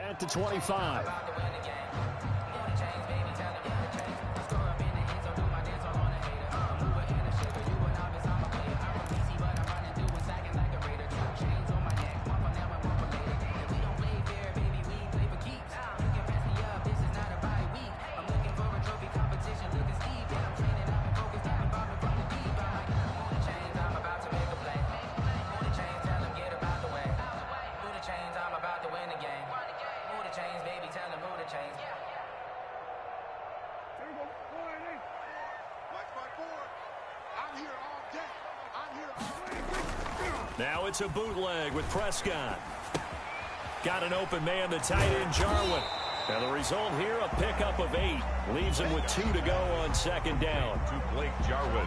At the 25. Now it's a bootleg with Prescott. Got an open man, the tight end, Jarwin. And the result here, a pickup of 8. Leaves him with 2 to go on second down. To Blake Jarwin.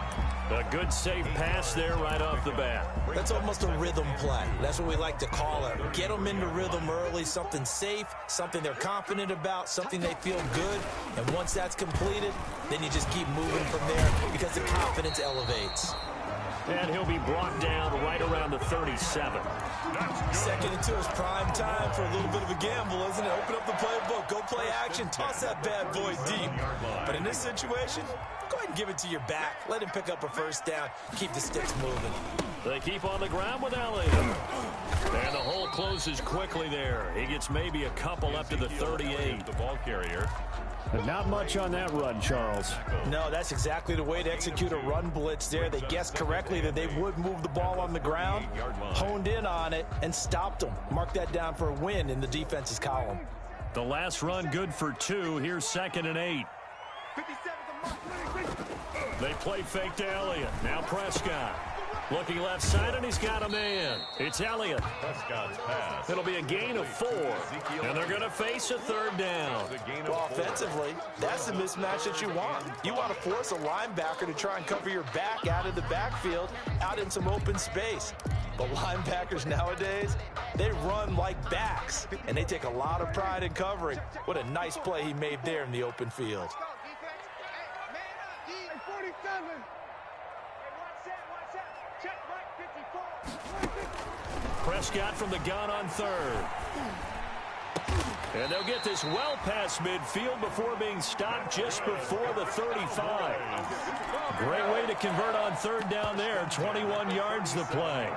A good, safe pass there right off the bat. That's almost a rhythm play. That's what we like to call it. Get them into rhythm early, something safe, something they're confident about, something they feel good. And once that's completed, then you just keep moving from there because the confidence elevates. And he'll be brought down right around the 37. Second into his prime time for a little bit of a gamble, isn't it? Open up the playbook, go play action, toss that bad boy deep. But in this situation, go ahead and give it to your back. Let him pick up a first down. Keep the sticks moving. They keep on the ground with Elliott. And the hole closes quickly there. He gets maybe a couple up to the 38. The ball carrier. But not much on that run, Charles. No, that's exactly the way to execute a run blitz there. They guessed correctly that they would move the ball on the ground, honed in on it, and stopped them. Mark that down for a win in the defense's column. The last run good for 2. Here's 2nd and 8. They play fake to Elliott. Now Prescott. Looking left side, and he's got a man. It's Elliott. Prescott's pass. It'll be a gain of 4. And they're going to face a 3rd down. Well, offensively, that's the mismatch that you want. You want to force a linebacker to try and cover your back out of the backfield, out in some open space. But linebackers nowadays, they run like backs, and they take a lot of pride in covering. What a nice play he made there in the open field. Prescott from the gun on 3rd. And they'll get this well past midfield before being stopped just before the 35. Great way to convert on 3rd down there. 21 yards the play.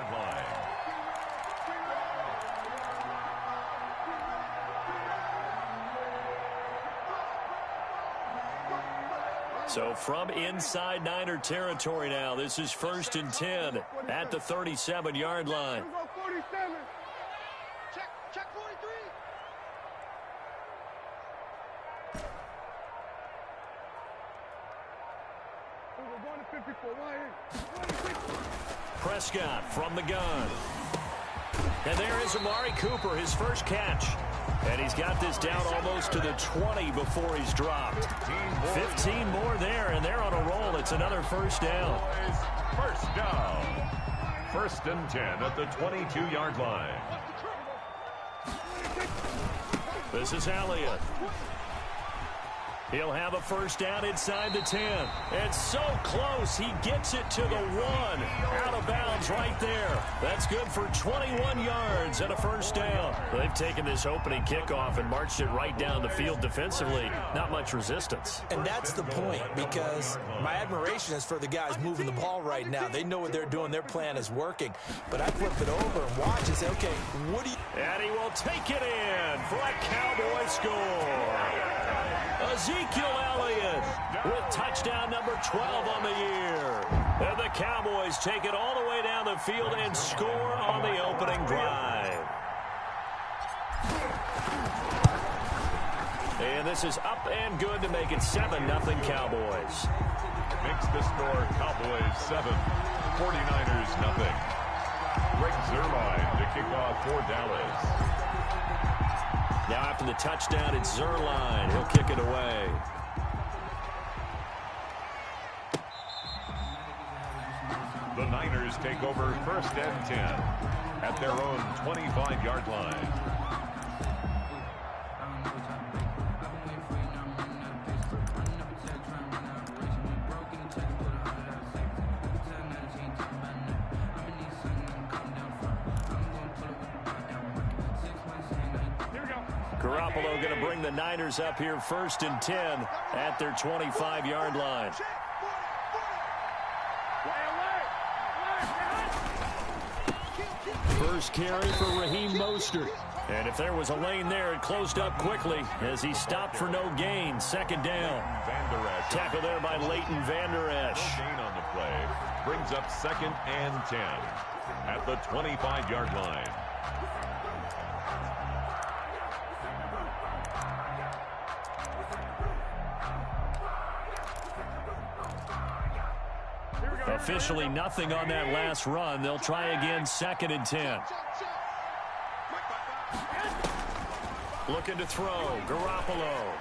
So from inside Niner territory now, this is 1st and 10 at the 37-yard line. Check 43. Prescott from the gun. And there is Amari Cooper, his first catch. And he's got this down almost to the 20 before he's dropped. 15 more there, and they're on a roll. It's another first down. First down. 1st and 10 at the 22-yard line. This is Elliott. He'll have a first down inside the 10. And so close, he gets it to the 1. Out of bounds right there. That's good for 21 yards and a first down. They've taken this opening kickoff and marched it right down the field defensively. Not much resistance. And that's the point, because my admiration is for the guys moving the ball right now. They know what they're doing. Their plan is working. But I flip it over and watch and say, okay, what do you... And he will take it in for a Cowboy score. Ezekiel Elliott with touchdown number 12 on the year. And the Cowboys take it all the way down the field and score on the opening drive. And this is up and good to make it 7-0 Cowboys. Makes the score Cowboys 7, 49ers 0. Greg Zuerlein to kick off for Dallas. Now after the touchdown, it's Zuerlein. He'll kick it away. The Niners take over 1st and 10 at their own 25-yard line. Garoppolo going to bring the Niners up here 1st and 10 at their 25-yard line. First carry for Raheem Mostert. And if there was a lane there, it closed up quickly as he stopped for no gain. 2nd down. Tackle there by Leighton Vander Esch. No gain on the play. Brings up 2nd and 10 at the 25-yard line. Officially nothing on that last run. They'll try again 2nd and 10. Looking to throw. Garoppolo.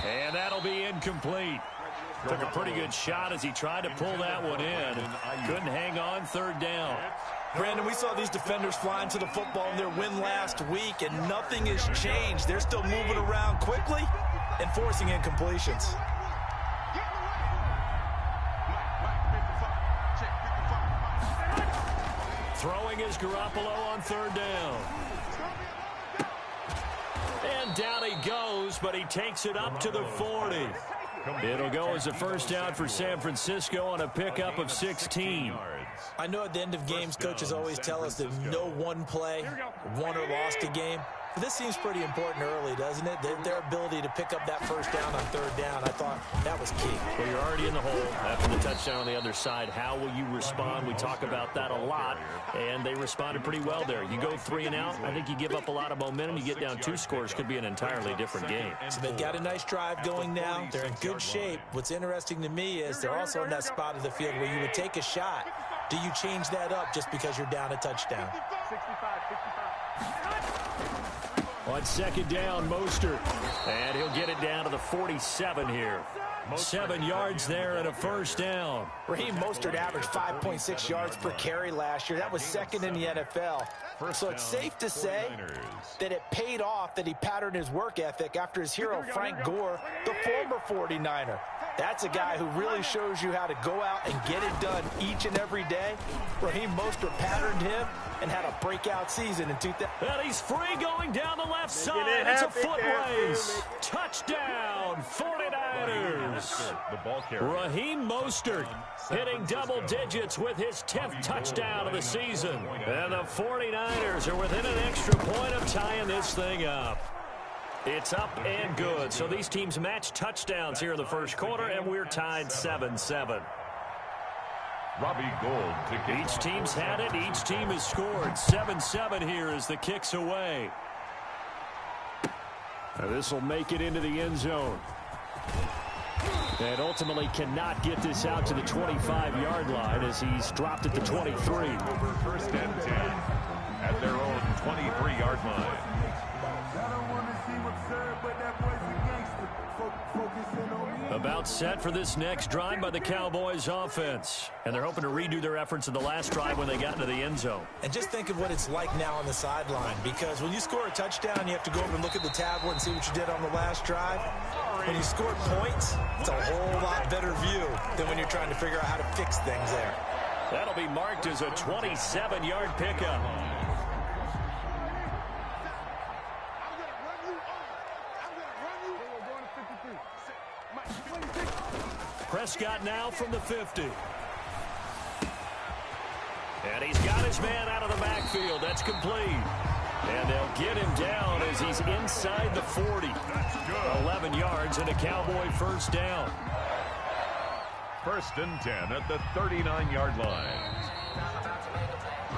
And that'll be incomplete. Took a pretty good shot as he tried to pull that one in. Couldn't hang on 3rd down. Brandon, we saw these defenders flying to the football in their win last week, and nothing has changed. They're still moving around quickly and forcing incompletions. Throwing is Garoppolo on 3rd down. And down he goes, but he takes it up to the 40. It'll go as a 1st down for San Francisco on a pickup of 16. I know at the end of games, coaches always tell us that no one play won or lost a game. But this seems pretty important early, doesn't it? Their ability to pick up that 1st down on 3rd down, I thought that was key. Well, you're already in the hole after the touchdown on the other side. How will you respond? We talk about that a lot, and they responded pretty well there. You go 3 and out, I think you give up a lot of momentum. You get down 2 scores, could be an entirely different game. So they've got a nice drive going now. They're in good shape. What's interesting to me is they're also in that spot of the field where you would take a shot. Do you change that up just because you're down a touchdown? On 2nd down, Mostert. And he'll get it down to the 47 here. 7 yards there and a 1st down. Raheem Mostert averaged 5.6 yards per carry last year. That was 2nd in the NFL. So it's safe to say that it paid off that he patterned his work ethic after his hero, Frank Gore, the former 49er. That's a guy who really shows you how to go out and get it done each and every day. Raheem Mostert patterned him and had a breakout season in 2000. And he's free going down the left side. It's a foot race. Touchdown, 49ers. Raheem Mostert hitting double digits with his 10th touchdown of the season. And the 49ers are within an extra point of tying this thing up. It's up and good. So these teams match touchdowns here in the 1st quarter, and we're tied 7-7. Robbie Gould. Each team's had it. Each team has scored. 7-7 here as the kick's away. This will make it into the end zone. And ultimately cannot get this out to the 25-yard line as he's dropped at the 23. 1st and 10 at their own 23-yard line. About set for this next drive by the Cowboys offense. And they're hoping to redo their efforts in the last drive when they got into the end zone. And just think of what it's like now on the sideline, because when you score a touchdown, you have to go over and look at the tablet and see what you did on the last drive. When you score points, it's a whole lot better view than when you're trying to figure out how to fix things there. That'll be marked as a 27-yard pickup. Prescott now from the 50. And he's got his man out of the backfield. That's complete. And they'll get him down as he's inside the 40. 11 yards and a Cowboy 1st down. 1st and 10 at the 39-yard line.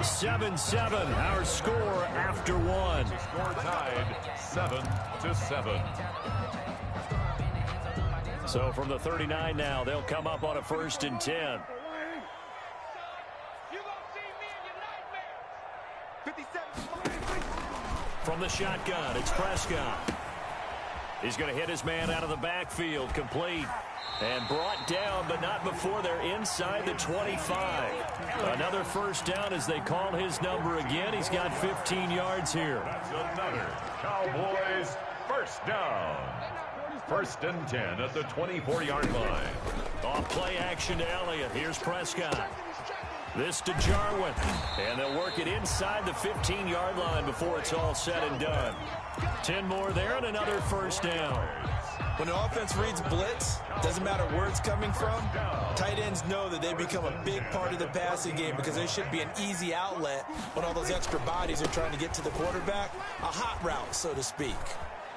7-7, our score after one. Score tied 7-7. So from the 39 now, they'll come up on a 1st and 10. From the shotgun, it's Prescott. He's going to hit his man out of the backfield, complete. And brought down, but not before they're inside the 25. Another 1st down as they call his number again. He's got 15 yards here. That's another Cowboys 1st down. 1st and 10 at the 24-yard line. Off play action to Elliott. Here's Prescott. This to Jarwin. And they'll work it inside the 15-yard line before it's all said and done. 10 more there and another first down. When the offense reads blitz, doesn't matter where it's coming from, tight ends know that they become a big part of the passing game because they should be an easy outlet when all those extra bodies are trying to get to the quarterback. A hot route, so to speak.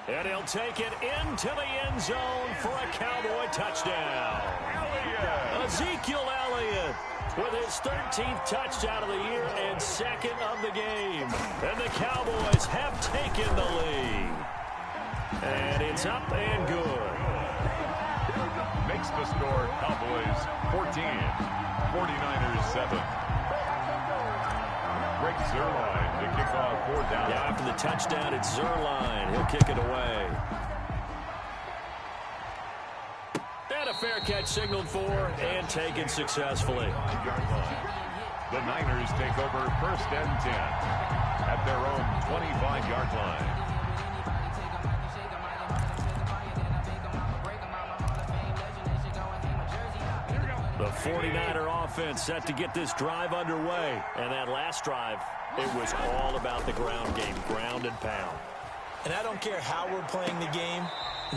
And he'll take it into the end zone for a Cowboy touchdown. Ezekiel Elliott with his 13th touchdown of the year and second of the game. And the Cowboys have taken the lead. And it's up and good. Makes the score Cowboys 14, 49ers 7. Greg Zuerlein to kick off for Dallas. Yeah, after the touchdown, it's Zuerlein. He'll kick it away. And a fair catch signaled for and taken successfully. The Niners take over first and 10 at their own 25-yard line. The 49er offense set to get this drive underway. And that last drive, it was all about the ground game, ground and pound. And I don't care how we're playing the game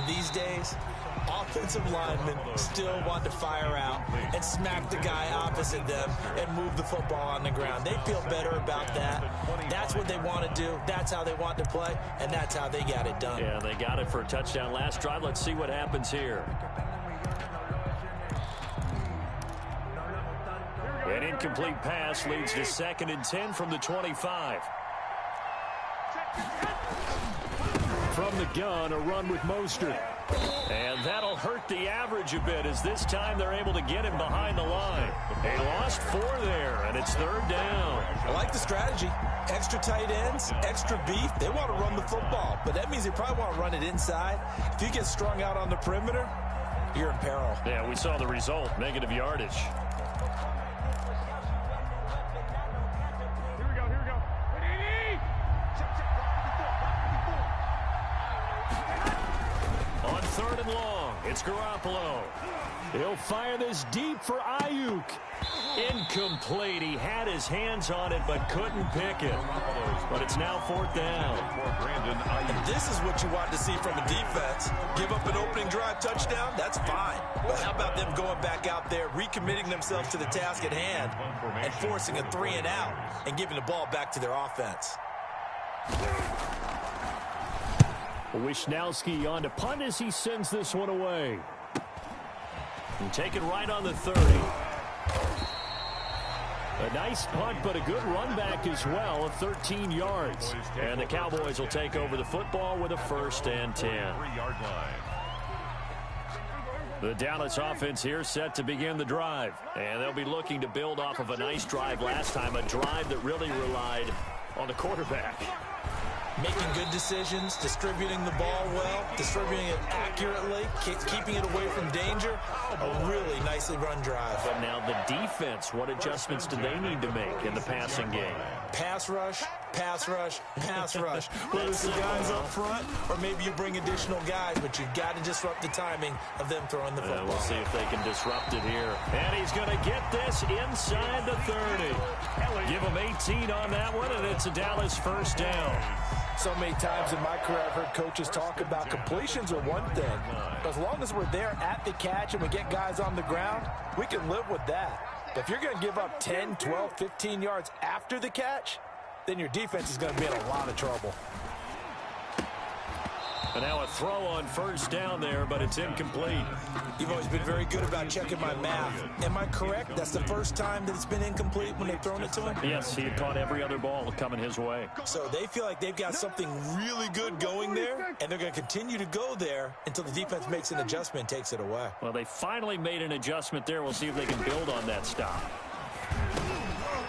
these days, offensive linemen still want to fire out and smack the guy opposite them and move the football on the ground. They feel better about that. That's what they want to do. That's how they want to play, and that's how they got it done. Yeah, they got it for a touchdown last drive. Let's see what happens here. An incomplete pass leads to 2nd and 10 from the 25. From the gun, a run with Mostert. And that'll hurt the average a bit as this time they're able to get him behind the line. They lost 4 there, and it's 3rd down. I like the strategy. Extra tight ends, extra beef. They want to run the football, but that means they probably want to run it inside. If you get strung out on the perimeter, you're in peril. Yeah, we saw the result, negative yardage. On 3rd and long, it's Garoppolo. He'll fire this deep for Ayuk. Incomplete. He had his hands on it but couldn't pick it. But it's now 4th down. And this is what you want to see from a defense. Give up an opening drive touchdown, that's fine. But how about them going back out there, recommitting themselves to the task at hand, and forcing a 3 and out, and giving the ball back to their offense. Wishnowski on to punt as he sends this one away. And take it right on the 30. A nice punt, but a good run back as well of 13 yards. And the Cowboys will take over the football with a 1st and 10. The Dallas offense here set to begin the drive. And they'll be looking to build off of a nice drive last time, a drive that really relied on the quarterback. Making good decisions, distributing the ball well, distributing it accurately, keeping it away from danger. A really nicely run drive. But now the defense, what adjustments do they need to make in the passing game? Pass rush, pass rush, pass rush. Whether it's the guys up front or maybe you bring additional guys, but you've got to disrupt the timing of them throwing the football. We'll see if they can disrupt it here. And he's going to get this inside the 30. Give him 18 on that one, and it's a Dallas 1st down. So many times in my career I've heard coaches talk about completions are one thing. As long as we're there at the catch and we get guys on the ground, we can live with that. But if you're going to give up 10, 12, 15 yards after the catch, then your defense is going to be in a lot of trouble. And now a throw on 1st down there, but it's incomplete. You've always been very good about checking my math. Am I correct? That's the first time that it's been incomplete when they've thrown it to him? Yes, he had caught every other ball coming his way. So they feel like they've got something really good going there, and they're going to continue to go there until the defense makes an adjustment and takes it away. Well, they finally made an adjustment there. We'll see if they can build on that stop.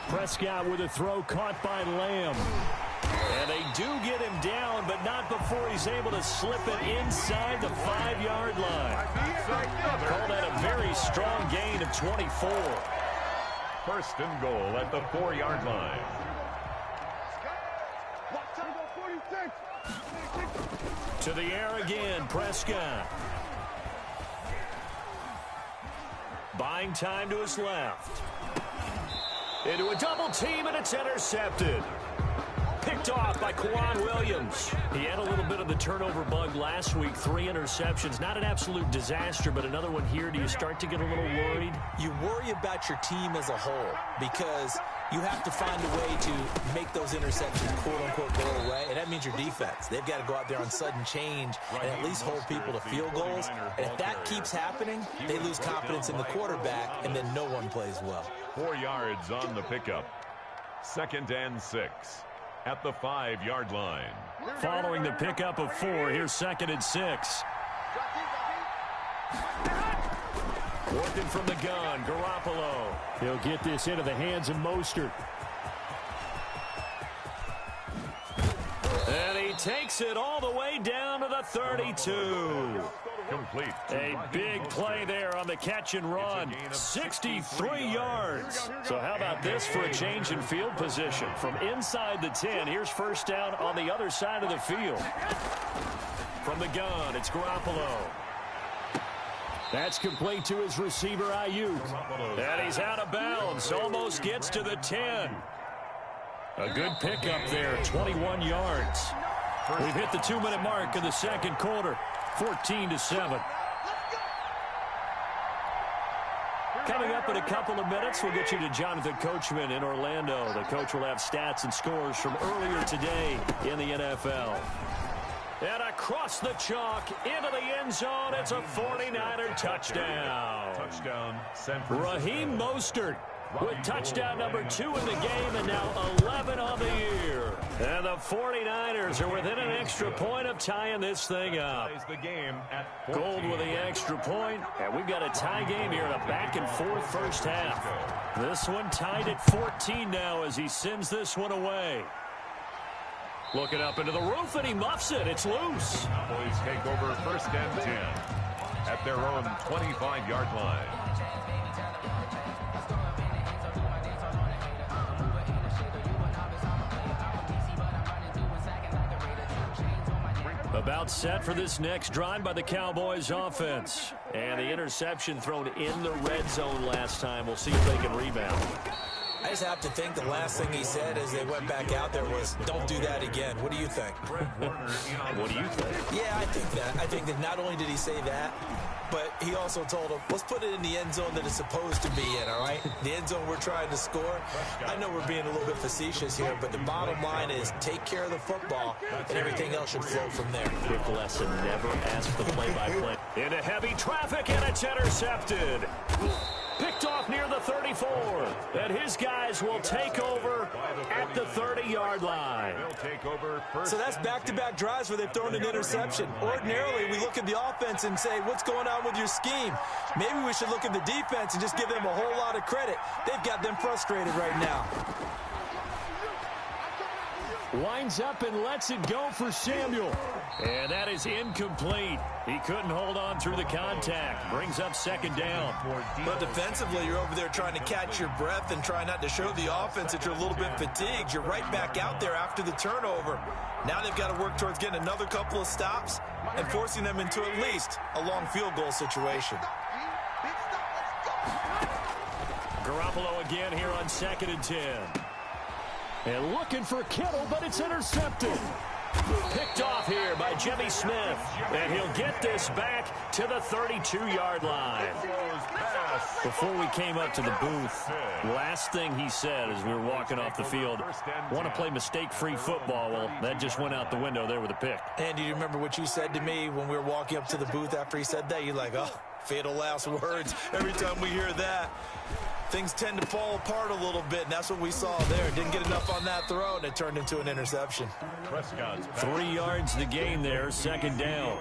Prescott with a throw caught by Lamb. And they do get him down, but not before he's able to slip it inside the 5-yard line. Call that a very strong gain of 24. 1st and goal at the 4-yard line. To the air again, Prescott. Buying time to his left. Into a double team, and it's intercepted. Picked picked off by Quan Williams. He had a little bit of the turnover bug last week, 3 interceptions. Not an absolute disaster, but another one here. Do you start to get a little worried? You worry about your team as a whole because you have to find a way to make those interceptions, quote-unquote, go away, and that means your defense. They've got to go out there on sudden change and at least hold people to field goals. And if that keeps happening, they lose confidence in the quarterback, and then no one plays well. 4 yards on the pickup. 2nd and 6 at the 5-yard line. Following the pickup of 4, here's 2nd and 6. Working from the gun, Garoppolo. He'll get this into the hands of Mostert. And he takes it all the way down to the 32. Complete. A big play there on the catch and run. 63 yards. So how about this for a change in field position? From inside the 10, here's first down on the other side of the field. From the gun, it's Garoppolo. That's complete to his receiver, Ayuk. And he's out of bounds. Almost gets to the 10. A good pickup there, 21 yards. We've hit the 2-minute mark in the second quarter, 14-7. Coming up in a couple of minutes, we'll get you to Jonathan Coachman in Orlando. The coach will have stats and scores from earlier today in the NFL. And across the chalk, into the end zone, it's a 49er touchdown. Touchdown, San Francisco. Raheem Mostert with touchdown number 2 in the game and now 11 on the year. And the 49ers are within an extra point of tying this thing up. The game at Gold with the extra point, and we've got a tie game here in a back-and-forth first half. This one tied at 14 now as he sends this one away. Looking up into the roof, and he muffs it. It's loose. Cowboys take over 1st and 10 at their own 25-yard line. About set for this next drive by the Cowboys offense. And the interception thrown in the red zone last time. We'll see if they can rebound. I just have to think the last thing he said as they went back out there was, don't do that again. What do you think? What do you think? Yeah, I think that. I think that not only did he say that, but he also told him, let's put it in the end zone that it's supposed to be in, all right? The end zone we're trying to score. I know we're being a little bit facetious here, but the bottom line is take care of the football, and everything else should flow from there. Quick lesson, never ask the play-by-play. Into heavy traffic, and it's intercepted. Picked off near the 34. And his guys will take over at the 30-yard line. So that's back-to-back drives where they've thrown an interception. Ordinarily, we look at the offense and say, what's going on with your scheme? Maybe we should look at the defense and just give them a whole lot of credit. They've got them frustrated right now. Winds up and lets it go for Samuel. And that is incomplete. He couldn't hold on through the contact. Brings up 2nd down. But defensively, you're over there trying to catch your breath and try not to show the offense that you're a little bit fatigued. You're right back out there after the turnover. Now they've got to work towards getting another couple of stops and forcing them into at least a long field goal situation. Garoppolo again here on 2nd and 10. And looking for Kittle, but it's intercepted. Picked off here by Jimmy Smith. And he'll get this back to the 32-yard line. Before we came up to the booth, last thing he said as we were walking off the field, want to play mistake-free football. Well, that just went out the window there with a pick. And do you remember what you said to me when we were walking up to the booth after he said that? You're like, oh, fatal last words. Every time we hear that, things tend to fall apart a little bit, and that's what we saw there. Didn't get enough on that throw, and it turned into an interception. 3 yards to gain there, 2nd down.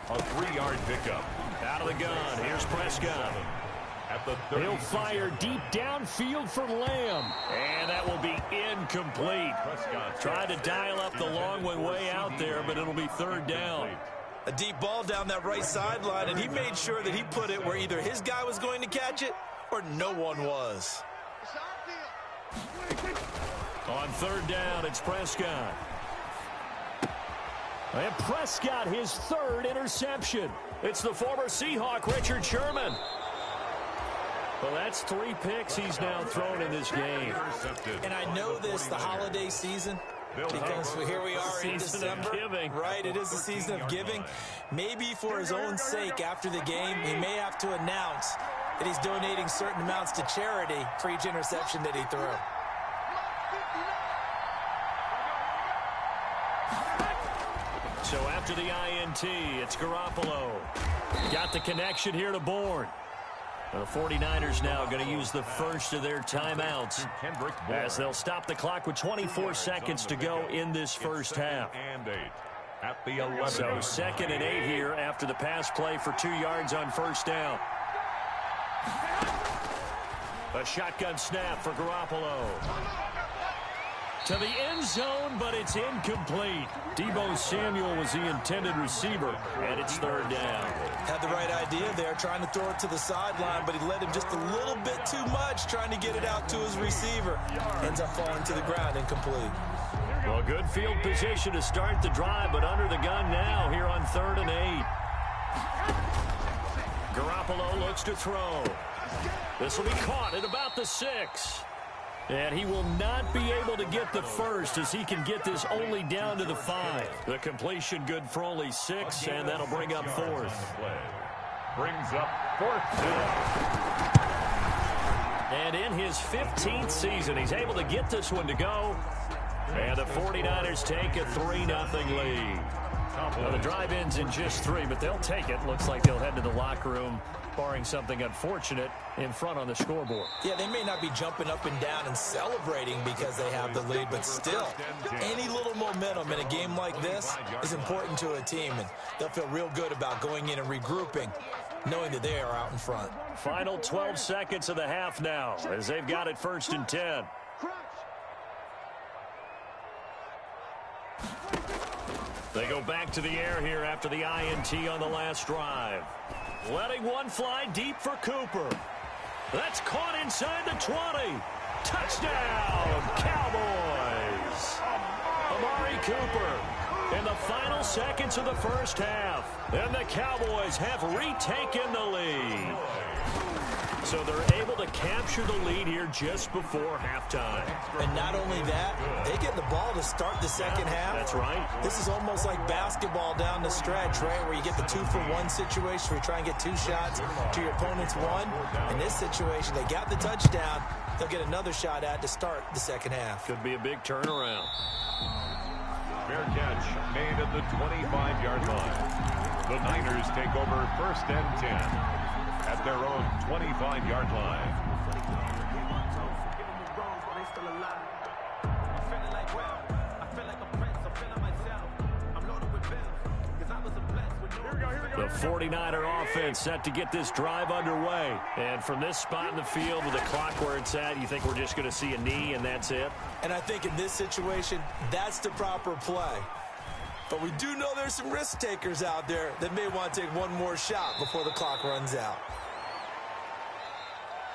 A 3-yard pickup. Out of the gun, here's Prescott. He'll fire deep downfield for Lamb. And that will be incomplete. Tried to dial up the long one way out there, but it'll be 3rd down. A deep ball down that right sideline, and he made sure that he put it where either his guy was going to catch it or no one was. On 3rd down, it's Prescott. And Prescott, his 3rd interception. It's the former Seahawk, Richard Sherman. Well, that's 3 picks he's now thrown in this game. And I know this, the holiday season, because here we are in December. Right, it is the season of giving. Maybe for his own sake after the game, he may have to announce that he's donating certain amounts to charity for each interception that he threw. So after the INT, it's Garoppolo. Got the connection here to Bourne. The 49ers now going to use the first of their timeouts as they'll stop the clock with 24 seconds to go in this first half. So 2nd and 8 here after the pass play for 2 yards on first down. A shotgun snap for Garoppolo. To the end zone, but it's incomplete. Deebo Samuel was the intended receiver, and it's 3rd down. Had the right idea there, trying to throw it to the sideline, but he led him just a little bit too much, trying to get it out to his receiver. Ends up falling to the ground, incomplete. Well, good field position to start the drive, but under the gun now here on 3rd and 8. Garoppolo looks to throw. This will be caught at about the 6. And he will not be able to get the first as he can get this only down to the 5. The completion good for only 6, and that'll bring up 4th. Brings up 4th down. And in his 15th season, he's able to get this one to go. And the 49ers take a 3-0 lead. Well, the drive ends in just 3, but they'll take it. Looks like they'll head to the locker room, barring something unfortunate, in front on the scoreboard. Yeah, they may not be jumping up and down and celebrating because they have the lead, but still, any little momentum in a game like this is important to a team, and they'll feel real good about going in and regrouping, knowing that they are out in front. Final 12 seconds of the half now, as they've got it 1st and 10. They go back to the air here after the INT on the last drive. Letting one fly deep for Cooper. That's caught inside the 20. Touchdown, Cowboys. Amari Cooper in the final seconds of the first half. And the Cowboys have retaken the lead. So they're able to capture the lead here just before halftime. And not only that, they get the ball to start the second half. That's right. This is almost like basketball down the stretch, right, where you get the 2-for-1 situation where you try and get 2 shots to your opponent's 1. In this situation, they got the touchdown. They'll get another shot at to start the second half. Could be a big turnaround. Fair catch made at the 25-yard line. The Niners take over 1st and 10. At their own 25-yard line. The 49er offense set to get this drive underway. And from this spot in the field with the clock where it's at, you think we're just going to see a knee and that's it? And I think in this situation, that's the proper play. But we do know there's some risk takers out there that may want to take one more shot before the clock runs out.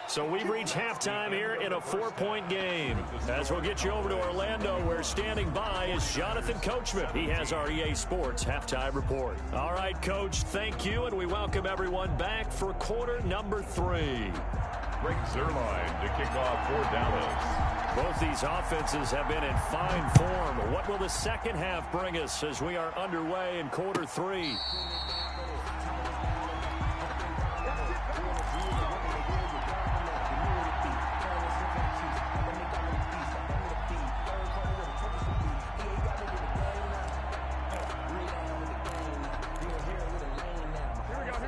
So we've reached halftime here in a 4-point game. As we'll get you over to Orlando, where standing by is Jonathan Coachman. He has our EA Sports halftime report. All right, Coach, thank you, and we welcome everyone back for quarter number 3. Greg Zuerlein to kick off for Dallas. Both these offenses have been in fine form. What will the second half bring us as we are underway in quarter 3?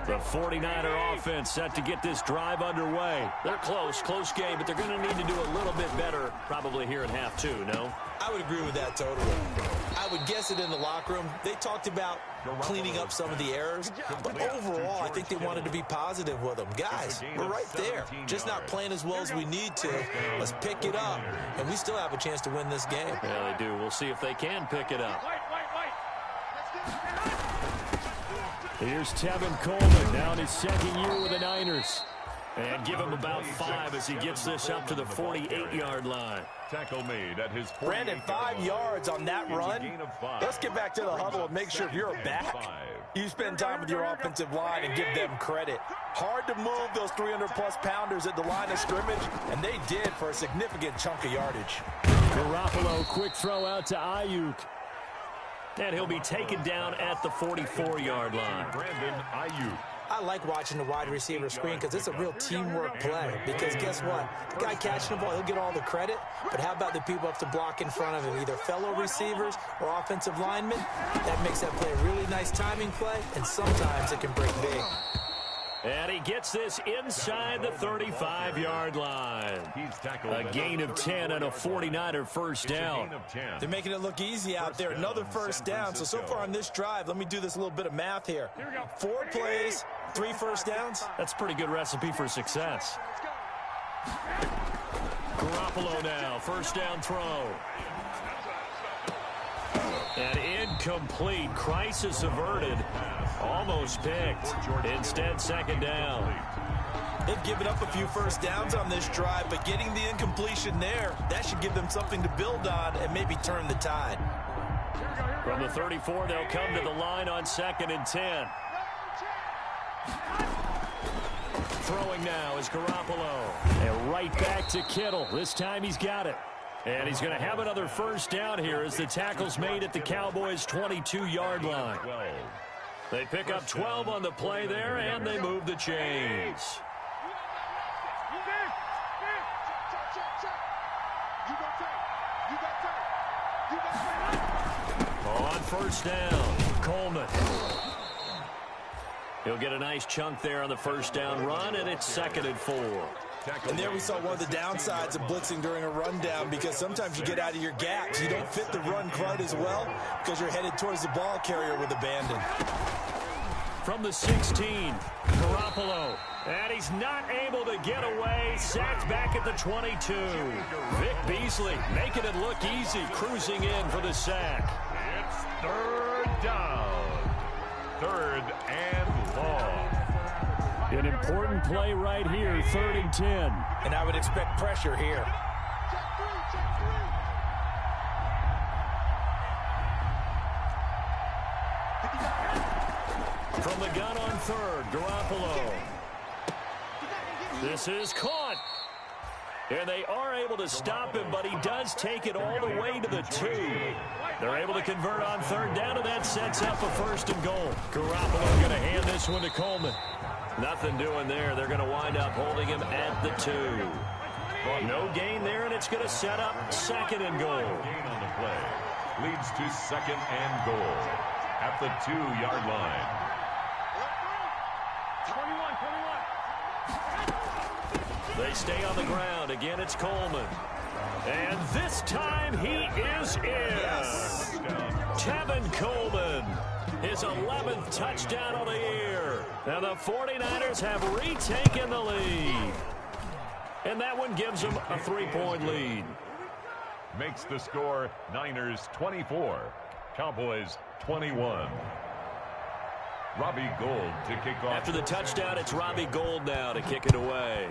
The 49er offense set to get this drive underway. They're close game, but they're going to need to do a little bit better probably here in half 2, no? I would agree with that totally. I would guess it in the locker room. They talked about cleaning up some of the errors, but overall, I think they wanted to be positive with them. Guys, we're right there. Just not playing as well as we need to. Let's pick it up, and we still have a chance to win this game. Yeah, they do. We'll see if they can pick it up. Here's Tevin Coleman, now in his 2nd year with the Niners. And give him about 5 as he gets this up to the 48-yard line. Tackle made at his 48-yard Brandon, 5 yards on that run. Let's get back to the huddle and make sure if you're a back, you spend time with your offensive line and give them credit. Hard to move those 300-plus pounders at the line of scrimmage, and they did for a significant chunk of yardage. Garoppolo, quick throw out to Ayuk. And he'll be taken down at the 44-yard line. Brandon Ayuk. I like watching the wide receiver screen because it's a real teamwork play. Because guess what? The guy catching the ball, he'll get all the credit. But how about the people up to block in front of him, either fellow receivers or offensive linemen? That makes that play a really nice timing play, and sometimes it can break big. And he gets this inside the 35-yard line. A gain of 10 and a 49er first down. They're making it look easy out there. Another first down. So far on this drive, let me do this little bit of math here. 4 plays, 3 first downs. That's a pretty good recipe for success. Garoppolo now, first down throw. And incomplete. Crisis averted. Almost picked. Instead, second down. They've given up a few first downs on this drive, but getting the incompletion there, that should give them something to build on and maybe turn the tide. From the 34, they'll come to the line on 2nd and 10. Throwing now is Garoppolo. And right back to Kittle. This time he's got it. And he's going to have another first down here as the tackle's made at the Cowboys' 22-yard line. They pick up 12 on the play there, and they move the chains. On first down, Coleman. He'll get a nice chunk there on the first down run, and it's 2nd and 4. And there we saw one of the downsides of blitzing during a rundown, because sometimes you get out of your gaps. You don't fit the run quite as well because you're headed towards the ball carrier with abandon. From the 16, Garoppolo. And he's not able to get away. Sacked back at the 22. Vic Beasley making it look easy, cruising in for the sack. It's 3rd down. 3rd and long. An important play right here, 3rd and 10. And I would expect pressure here. From the gun on 3rd, Garoppolo. This is caught. And they are able to stop him, but he does take it all the way to the 2. They're able to convert on 3rd down, and that sets up a 1st and goal. Garoppolo going to hand this one to Coleman. Nothing doing there. They're going to wind up holding him at the 2. No gain there, and it's going to set up 2nd and goal. Gain on the play leads to 2nd and goal at the 2-yard line. They stay on the ground. Again, it's Coleman. And this time he is in. Yes. Tevin Coleman. His 11th touchdown of the year. And the 49ers have retaken the lead. And that one gives them a 3-point lead. Makes the score Niners 24, Cowboys 21. Robbie Gould to kick off. After the touchdown, it's Robbie Gould now to kick it away.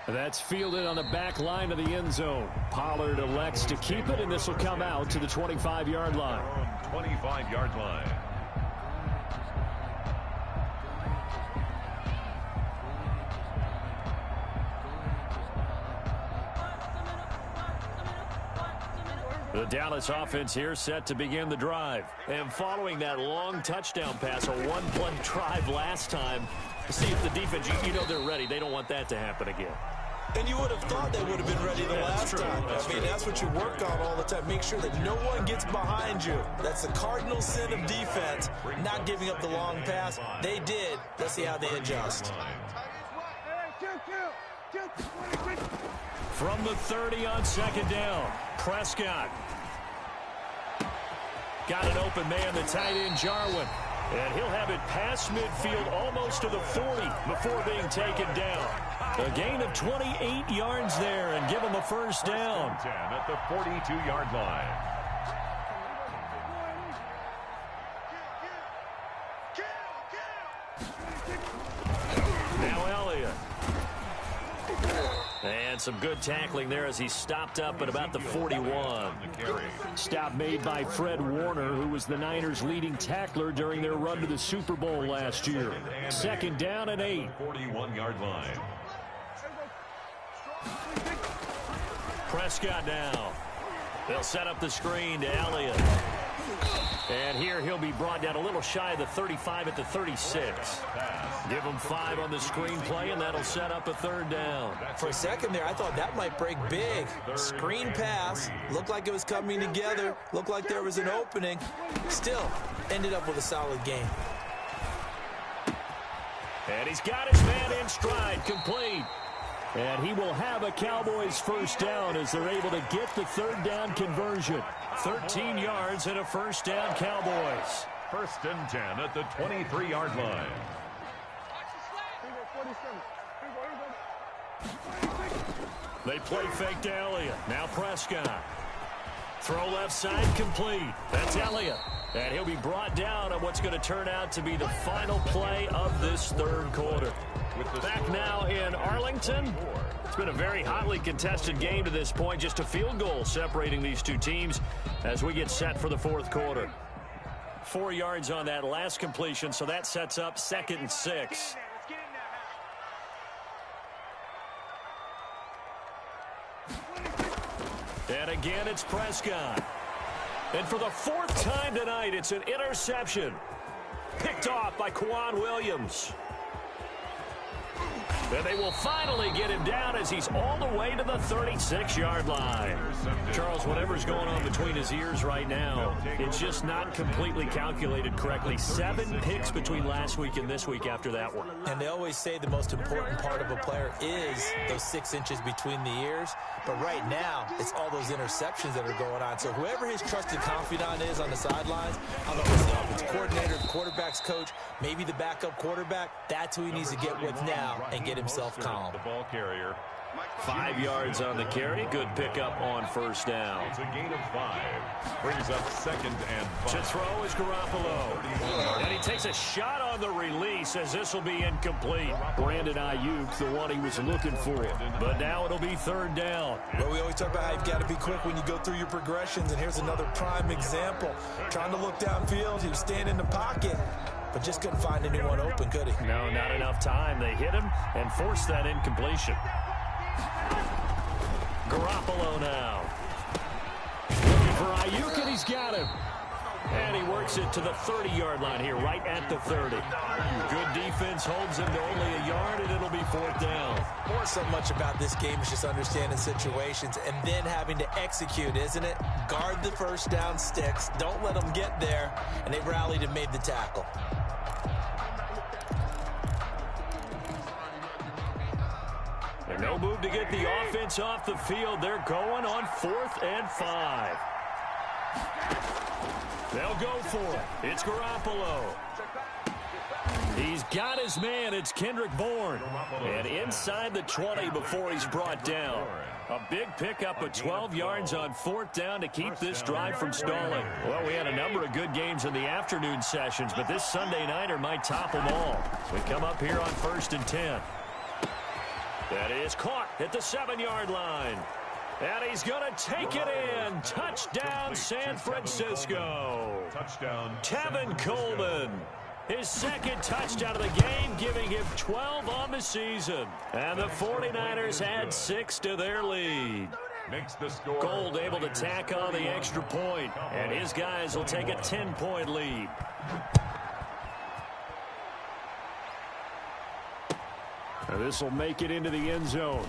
That's fielded on the back line of the end zone. Pollard elects to keep it, and this will come out to the 25-yard line. 25-yard line. The Dallas offense here set to begin the drive. And following that long touchdown pass, a one-play drive last time, see if the defense, you know they're ready. They don't want that to happen again. And you would have thought they would have been ready the last time. I mean, that's what you work on all the time. Make sure that no one gets behind you. That's the cardinal sin of defense, not giving up the long pass. They did. Let's see how they adjust. From the 30 on 2nd down, Prescott. Got an open man, the tight end, Jarwin. And he'll have it past midfield almost to the 40 before being taken down. A gain of 28 yards there and give him a first down. 10 at the 42-yard line. Now Elliott. And some good tackling there as he stopped up at about the 41. Stop made by Fred Warner, who was the Niners' leading tackler during their run to the Super Bowl last year. Second down and 8. 41-yard line. Prescott now. They'll set up the screen to Elliott. And here he'll be brought down a little shy of the 35 at the 36. Give him 5 on the screen play, and that'll set up a third down. For a second there, I thought that might break big. Screen pass. Looked like it was coming together. Looked like there was an opening. Still, ended up with a solid game. And he's got his man in stride, complete. And he will have a Cowboys first down as they're able to get the third down conversion. 13 yards and a first down, Cowboys. First and 10 at the 23-yard line. They play fake to Elliott. Now Prescott. Throw left side, complete. That's Elliott. And he'll be brought down on what's going to turn out to be the final play of this third quarter. Back now in Arlington. It's been a very hotly contested game to this point. Just a field goal separating these two teams as we get set for the fourth quarter. 4 yards on that last completion, so that sets up 2nd and 6. And again, it's Prescott. And for the 4th time tonight, it's an interception. Picked off by Quan Williams. And they will finally get him down as he's all the way to the 36-yard line. Charles, whatever's going on between his ears right now, it's just not completely calculated correctly. 7 picks between last week and this week after that one. And they always say the most important part of a player is those 6 inches between the ears. But right now, it's all those interceptions that are going on. So whoever his trusted confidant is on the sidelines, I don't know if it's the offensive coordinator, the quarterback's coach, maybe the backup quarterback, that's who he needs to get with now and get himself calm. The ball carrier. 5 yards on the carry. Good pickup on first down. It's a gain of 5. Brings up 2nd and 5. To throw is Garoppolo. And he takes a shot on the release as this will be incomplete. Brandon Ayuk, the one he was looking for. But now it'll be 3rd down. Well, we always talk about how you've got to be quick when you go through your progressions, and here's another prime example. Trying to look downfield, he was staying in the pocket, but just couldn't find anyone open, could he? No, not enough time. They hit him and forced that incompletion. Garoppolo now. For Ayuk, and he's got him. And he works it to the 30-yard line here, right at the 30. Good defense holds him to only a yard, and it'll be 4th down. More so much about this game is just understanding situations and then having to execute, isn't it? Guard the first down sticks. Don't let them get there. And they rallied and made the tackle. No move to get the offense off the field. They're going on 4th and 5. They'll go for it. It's Garoppolo. He's got his man. It's Kendrick Bourne. And inside the 20 before he's brought down. A big pickup of 12 yards on 4th down to keep this drive from stalling. Well, we had a number of good games in the afternoon sessions, but this Sunday nighter might top them all. So we come up here on 1st and 10. That is caught at the 7-yard line. And he's going to take it in. Touchdown, San Francisco. Touchdown. Tevin Coleman. His 2nd touchdown of the game, giving him 12 on the season. And the 49ers add 6 to their lead. Makes the score. Gold able to tack on the extra point. And his guys will take a 10-point lead. Now this will make it into the end zone.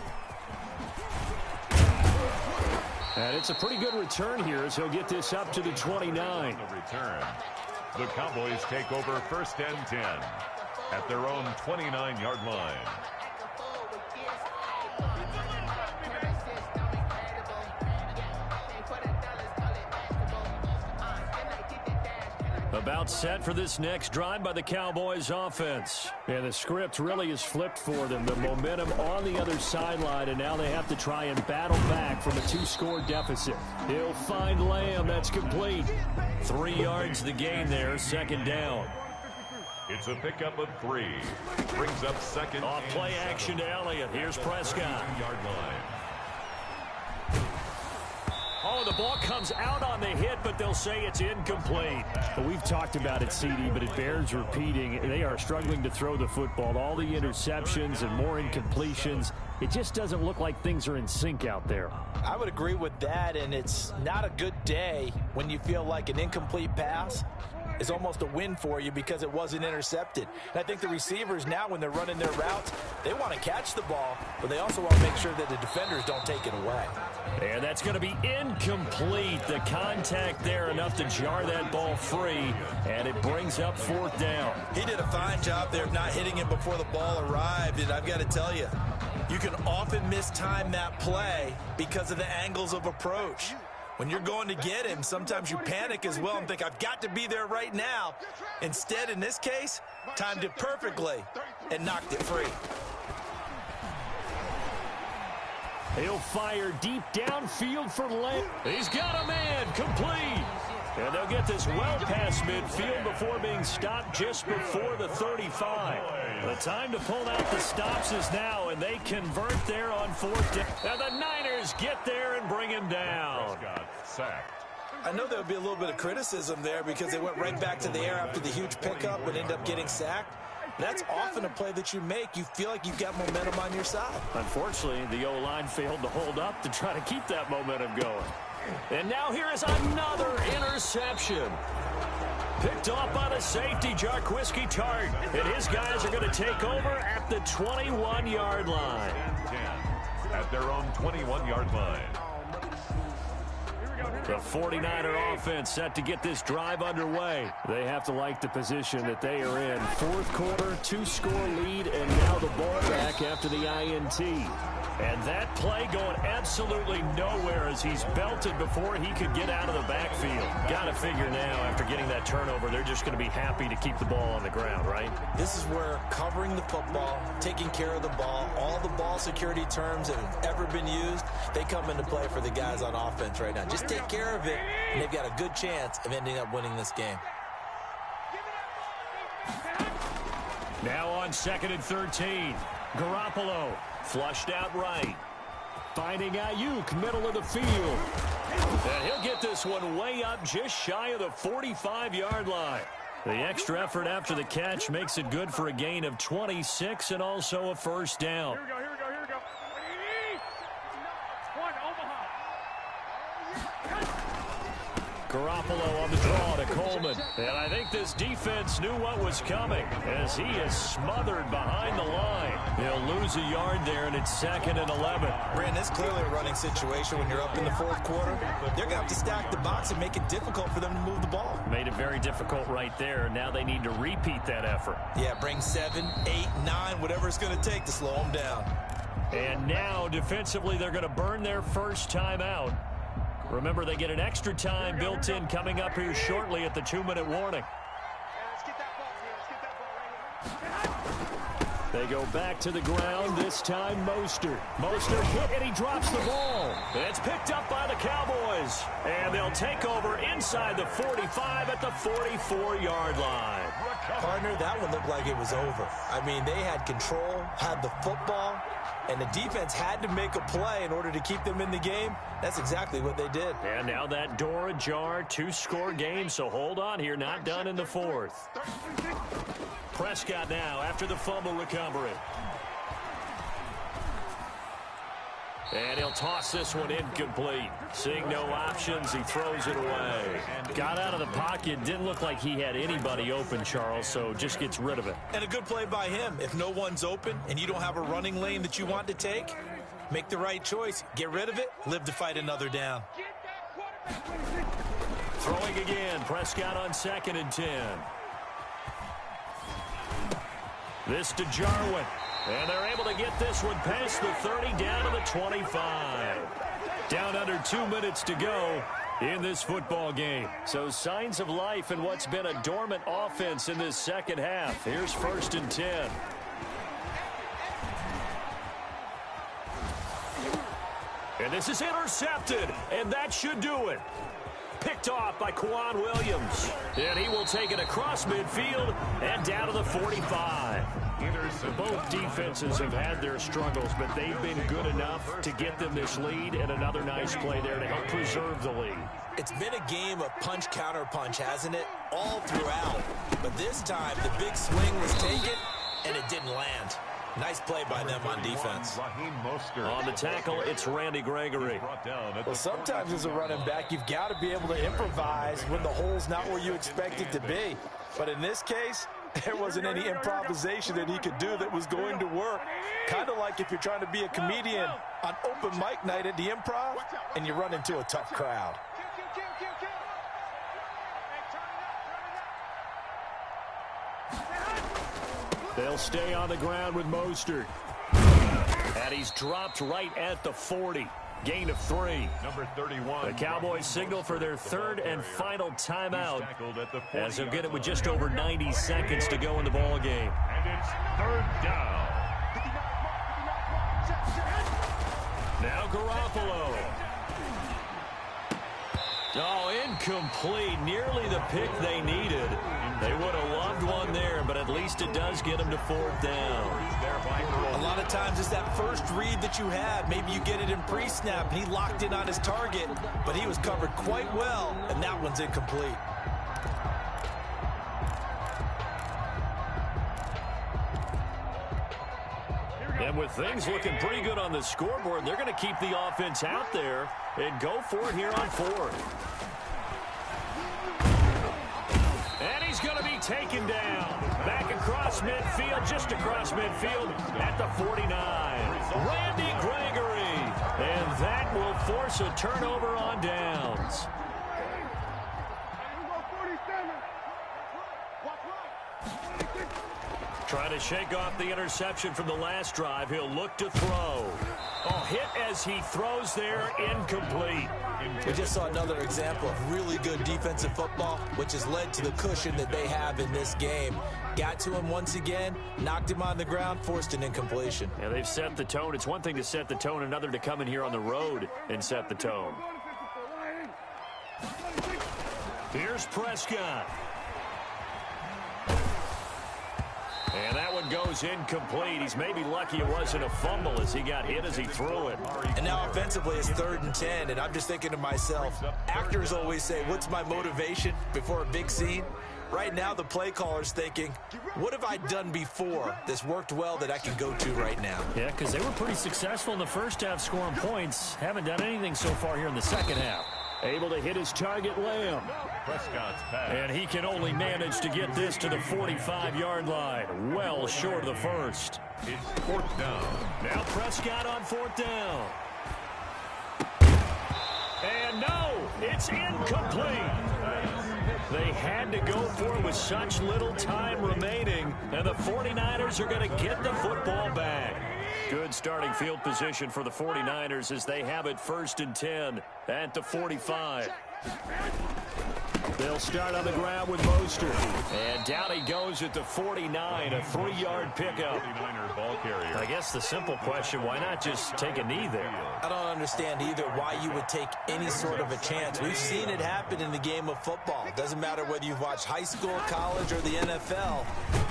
And it's a pretty good return here as he'll get this up to the 29. The return. The Cowboys take over 1st and 10 at their own 29-yard line. About set for this next drive by the Cowboys offense. And the script really is flipped for them. The momentum on the other sideline, and now they have to try and battle back from a 2-score deficit. He'll find Lamb. That's complete. 3 yards the gain there, 2nd down. It's a pickup of 3. Brings up second. Off play action to Elliott. Here's Prescott. Yard line. Oh, the ball comes out on the hit, but they'll say it's incomplete. Well, we've talked about it, CD, but it bears repeating. They are struggling to throw the football. All the interceptions and more incompletions. It just doesn't look like things are in sync out there. I would agree with that, and it's not a good day when you feel like an incomplete pass is almost a win for you because it wasn't intercepted. And I think the receivers now, when they're running their routes, they want to catch the ball, but they also want to make sure that the defenders don't take it away. And that's going to be incomplete. The contact there enough to jar that ball free, and it brings up 4th down. He did a fine job there of not hitting it before the ball arrived, and I've got to tell you, you can often mistime that play because of the angles of approach. When you're going to get him, sometimes you panic as well and think, I've got to be there right now. Instead, in this case, timed it perfectly and knocked it free. He'll fire deep downfield for lane. He's got a man, complete. And they'll get this well past midfield before being stopped just before the 35. The time to pull out the stops is now, and they convert there on 4th down. And the Niners get there and bring him down. Sacked. I know there would be a little bit of criticism there because they went right back to the air after the huge pickup and ended up getting sacked. That's often a play that you make. You feel like you've got momentum on your side. Unfortunately, the O-line failed to hold up to try to keep that momentum going. And now here is another interception. Picked off by the safety, Jarquiski Tart. And his guys are going to take over at the 21-yard line. 10 at their own 21-yard line. The 49er offense set to get this drive underway. They have to like the position that they are in. 4th quarter, 2-score lead, and now the ball back after the INT. And that play going absolutely nowhere as he's belted before he could get out of the backfield. Got to figure now, after getting that turnover, they're just going to be happy to keep the ball on the ground, right? This is where covering the football, taking care of the ball, all the ball security terms that have ever been used, they come into play for the guys on offense right now. Just take care of it, and they've got a good chance of ending up winning this game. Now on 2nd and 13. Garoppolo flushed out right. Finding Ayuk, middle of the field. And he'll get this one way up just shy of the 45-yard line. The extra effort after the catch makes it good for a gain of 26 and also a 1st down. Here we go. One, Omaha. Garoppolo on the draw to Coleman. And I think this defense knew what was coming as he is smothered behind the line. He'll lose a yard there, and it's 2nd and 11. Brandon, it's clearly a running situation when you're up in the 4th quarter. They're going to have to stack the box and make it difficult for them to move the ball. Made it very difficult right there. Now they need to repeat that effort. Yeah, bring 7, 8, 9, whatever it's going to take to slow them down. And now, defensively, they're going to burn their first time out. Remember, they get an extra time built in coming up here shortly at the 2-minute warning. They go back to the ground, this time Mostert. Mostert hit, and he drops the ball. It's picked up by the Cowboys. And they'll take over inside the 45 at the 44-yard line. Partner, that one looked like it was over. I mean, they had control, had the football, and the defense had to make a play in order to keep them in the game. That's exactly what they did. And now that door ajar, 2-score game, so hold on here, not done in the 4th. Prescott now after the fumble recovery. And he'll toss this one incomplete. Seeing no options, he throws it away. Got out of the pocket, didn't look like he had anybody open, Charles, so just gets rid of it. And a good play by him. If no one's open and you don't have a running lane that you want to take, make the right choice. Get rid of it, live to fight another down. Throwing again, Prescott on 2nd and 10. This to Jarwin. And they're able to get this one past the 30 down to the 25. Down under 2 minutes to go in this football game. So signs of life in what's been a dormant offense in this second half. Here's 1st and 10. And this is intercepted, and that should do it. picked off by Kwan Williams. And he will take it across midfield and down to the 45. Both defenses have had their struggles, but they've been good enough to get them this lead, and another nice play there to help preserve the lead. It's been a game of punch-counter-punch, hasn't it? All throughout. But this time, the big swing was taken, and it didn't land. Nice play by them on defense. On the tackle, it's Randy Gregory. Well, sometimes as a running back, you've got to be able to improvise when the hole's not where you expect it to be. But in this case, there wasn't any improvisation that he could do that was going to work. Kind of like if you're trying to be a comedian on open mic night at the Improv and you run into a tough crowd. They'll stay on the ground with Mostert. And he's dropped right at the 40. Gain of 3. Number 31. The Cowboys signal for their third and final timeout as they'll get it with just over 90 seconds to go in the ball game. And it's third down. Now Garoppolo. Oh, incomplete. Nearly the pick they needed. They would have loved one there, but at least it does get them to fourth down. A lot of times it's that first read that you have. Maybe you get it in pre-snap, and he locked in on his target, but he was covered quite well, and that one's incomplete. And with things looking pretty good on the scoreboard, they're going to keep the offense out there and go for it here on fourth. And he's going to be taken down. Back across midfield, just across midfield at the 49. Randy Gregory. And that will force a turnover on downs. Trying to shake off the interception from the last drive. He'll look to throw. Oh, hit as he throws there, incomplete. We just saw another example of really good defensive football, which has led to the cushion that they have in this game. Got to him once again, knocked him on the ground, forced an incompletion. Yeah, they've set the tone. It's one thing to set the tone, another to come in here on the road and set the tone. Here's Prescott. And that one goes incomplete. He's maybe lucky it wasn't a fumble as he got hit as he threw it. And now offensively it's 3rd and 10, and I'm just thinking to myself, actors always say, what's my motivation before a big scene? Right now the play caller's thinking, what have I done before that's worked well that I can go to right now? Yeah, because they were pretty successful in the first half scoring points. Haven't done anything so far here in the second half. Able to hit his target, Lamb. Prescott's pass. And he can only manage to get this to the 45-yard line. Well short of the first. It's fourth down. Now Prescott on 4th down. And no, it's incomplete. They had to go for it with such little time remaining, and the 49ers are going to get the football back. Good starting field position for the 49ers as they have it 1st and 10 at the 45. They'll start on the ground with Mostert. And down he goes at the 49, a 3-yard pickup. 49er ball carrier. I guess the simple question, why not just take a knee there? I don't understand either why you would take any sort of a chance. We've seen it happen in the game of football. It doesn't matter whether you've watched high school, college, or the NFL.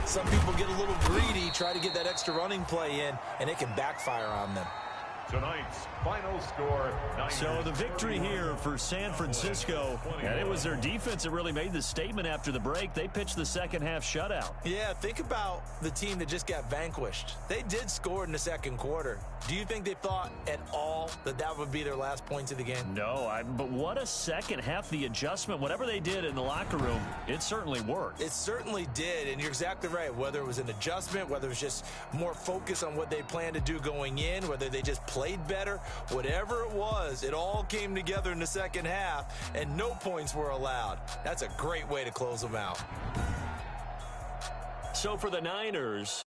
Some people get a little greedy, try to get that extra running play in, and it can backfire on them. Tonight's final score. So the victory here for San Francisco, and it was their defense that really made the statement after the break. They pitched the second half shutout. Yeah, think about the team that just got vanquished. They did score in the second quarter. Do you think they thought at all that that would be their last points of the game? No, but what a second half. The adjustment, whatever they did in the locker room, it certainly worked. It certainly did, and you're exactly right. Whether it was an adjustment, whether it was just more focus on what they planned to do going in, whether they just played better, whatever it was, it all came together in the second half, and no points were allowed. That's a great way to close them out. So for the Niners,